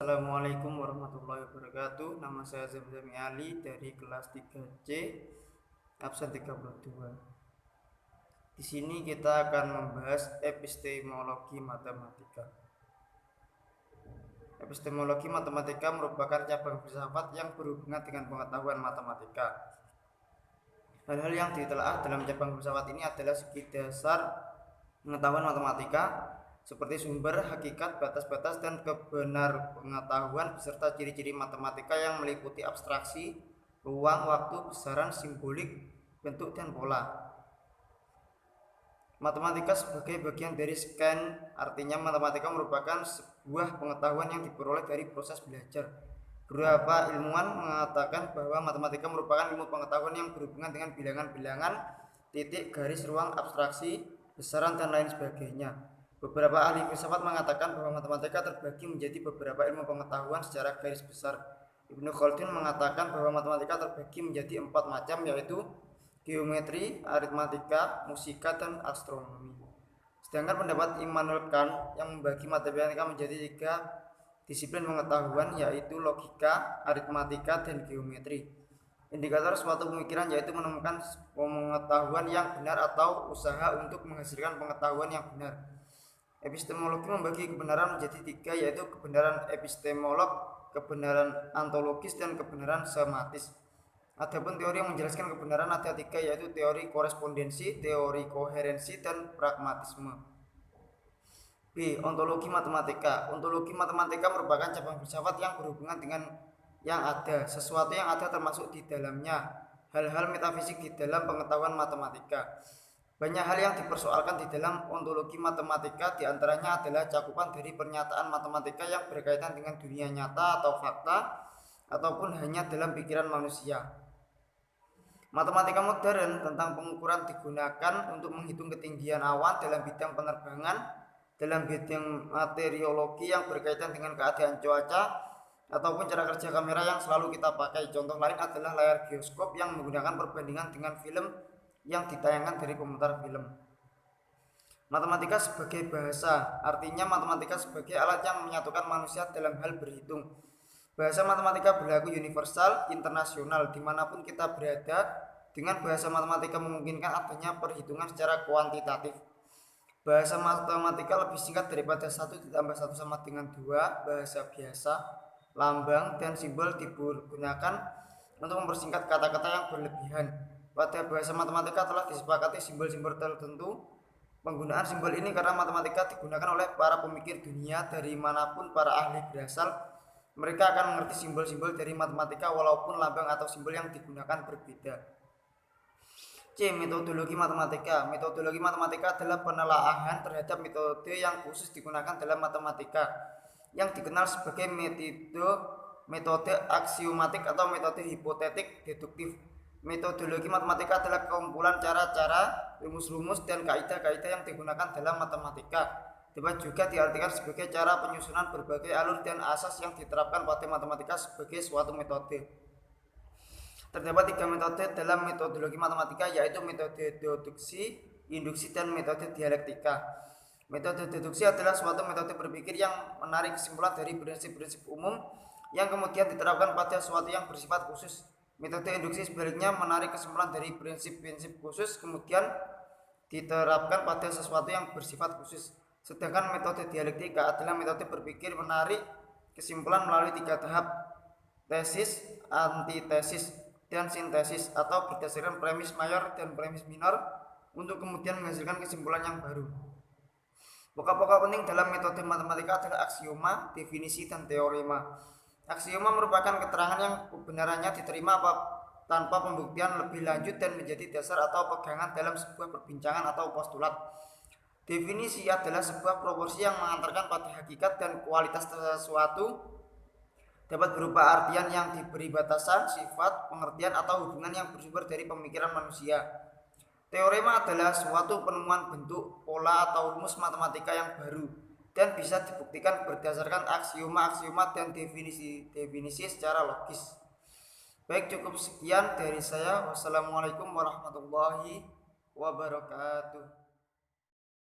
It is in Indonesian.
Assalamualaikum warahmatullahi wabarakatuh. Nama saya Zamzami Ali dari kelas 3C absen 32. Di sini kita akan membahas epistemologi matematika. Epistemologi matematika merupakan cabang filsafat yang berhubungan dengan pengetahuan matematika. Hal-hal yang ditelaah dalam cabang filsafat ini adalah segi dasar pengetahuan matematika, seperti sumber, hakikat, batas-batas, dan kebenar pengetahuan beserta ciri-ciri matematika yang meliputi abstraksi, ruang, waktu, besaran, simbolik, bentuk, dan pola. Matematika sebagai bagian dari scan, artinya matematika merupakan sebuah pengetahuan yang diperoleh dari proses belajar. Beberapa ilmuwan mengatakan bahwa matematika merupakan ilmu pengetahuan yang berhubungan dengan bilangan-bilangan, titik, garis, ruang, abstraksi, besaran, dan lain sebagainya. Beberapa ahli filsafat mengatakan bahwa matematika terbagi menjadi beberapa ilmu pengetahuan secara garis besar. Ibnu Khaldun mengatakan bahwa matematika terbagi menjadi 4 macam, yaitu geometri, aritmatika, musika, dan astronomi. Sedangkan pendapat Immanuel Kant yang membagi matematika menjadi 3 disiplin pengetahuan, yaitu logika, aritmatika, dan geometri. Indikator suatu pemikiran yaitu menemukan pengetahuan yang benar atau usaha untuk menghasilkan pengetahuan yang benar. Epistemologi membagi kebenaran menjadi 3, yaitu kebenaran epistemolog, kebenaran ontologis, dan kebenaran sematis. Adapun teori yang menjelaskan kebenaran ada 3, yaitu teori korespondensi, teori koherensi, dan pragmatisme. B. Ontologi matematika. Ontologi matematika merupakan cabang filsafat yang berhubungan dengan yang ada, sesuatu yang ada termasuk di dalamnya, hal-hal metafisik di dalam pengetahuan matematika. Banyak hal yang dipersoalkan di dalam ontologi matematika, diantaranya adalah cakupan dari pernyataan matematika yang berkaitan dengan dunia nyata atau fakta, ataupun hanya dalam pikiran manusia. Matematika modern tentang pengukuran digunakan untuk menghitung ketinggian awan dalam bidang penerbangan, dalam bidang materiologi yang berkaitan dengan keadaan cuaca, ataupun cara kerja kamera yang selalu kita pakai. Contoh lain adalah layar bioskop yang menggunakan perbandingan dengan film yang ditayangkan dari pemutar film. Matematika sebagai bahasa, artinya matematika sebagai alat yang menyatukan manusia dalam hal berhitung. Bahasa matematika berlaku universal, internasional, dimanapun kita berada. Dengan bahasa matematika memungkinkan adanya perhitungan secara kuantitatif. Bahasa matematika lebih singkat daripada 1 ditambah 1 sama dengan 2. Bahasa biasa, lambang, dan simbol digunakan untuk mempersingkat kata-kata yang berlebihan. Pada bahasa matematika telah disepakati simbol-simbol tertentu. Penggunaan simbol ini karena matematika digunakan oleh para pemikir dunia dari manapun para ahli berasal. Mereka akan mengerti simbol-simbol dari matematika walaupun lambang atau simbol yang digunakan berbeda. C. Metodologi matematika. Metodologi matematika adalah penelaahan terhadap metode yang khusus digunakan dalam matematika, yang dikenal sebagai metode aksiomatik atau metode hipotetik deduktif. Metodologi matematika adalah kumpulan cara-cara, rumus-rumus, dan kaidah-kaidah yang digunakan dalam matematika. Dapat juga diartikan sebagai cara penyusunan berbagai alur dan asas yang diterapkan pada matematika sebagai suatu metode. Terdapat 3 metode dalam metodologi matematika, yaitu metode deduksi, induksi, dan metode dialektika. Metode deduksi adalah suatu metode berpikir yang menarik kesimpulan dari prinsip-prinsip umum yang kemudian diterapkan pada sesuatu yang bersifat khusus. Metode induksi sebaliknya menarik kesimpulan dari prinsip-prinsip khusus kemudian diterapkan pada sesuatu yang bersifat khusus. Sedangkan metode dialektika adalah metode berpikir menarik kesimpulan melalui 3 tahap: tesis, antitesis, dan sintesis, atau berdasarkan premis mayor dan premis minor untuk kemudian menghasilkan kesimpulan yang baru. Pokok-pokok penting dalam metode matematika adalah aksioma, definisi, dan teorema. Aksioma merupakan keterangan yang kebenarannya diterima tanpa pembuktian lebih lanjut dan menjadi dasar atau pegangan dalam sebuah perbincangan atau postulat. Definisi adalah sebuah proporsi yang mengantarkan pada hakikat dan kualitas sesuatu, dapat berupa artian yang diberi batasan, sifat, pengertian, atau hubungan yang bersumber dari pemikiran manusia. Teorema adalah suatu penemuan bentuk, pola, atau rumus matematika yang baru dan bisa dibuktikan berdasarkan aksioma-aksioma dan definisi-definisi secara logis. Baik, cukup sekian dari saya. Wassalamualaikum warahmatullahi wabarakatuh.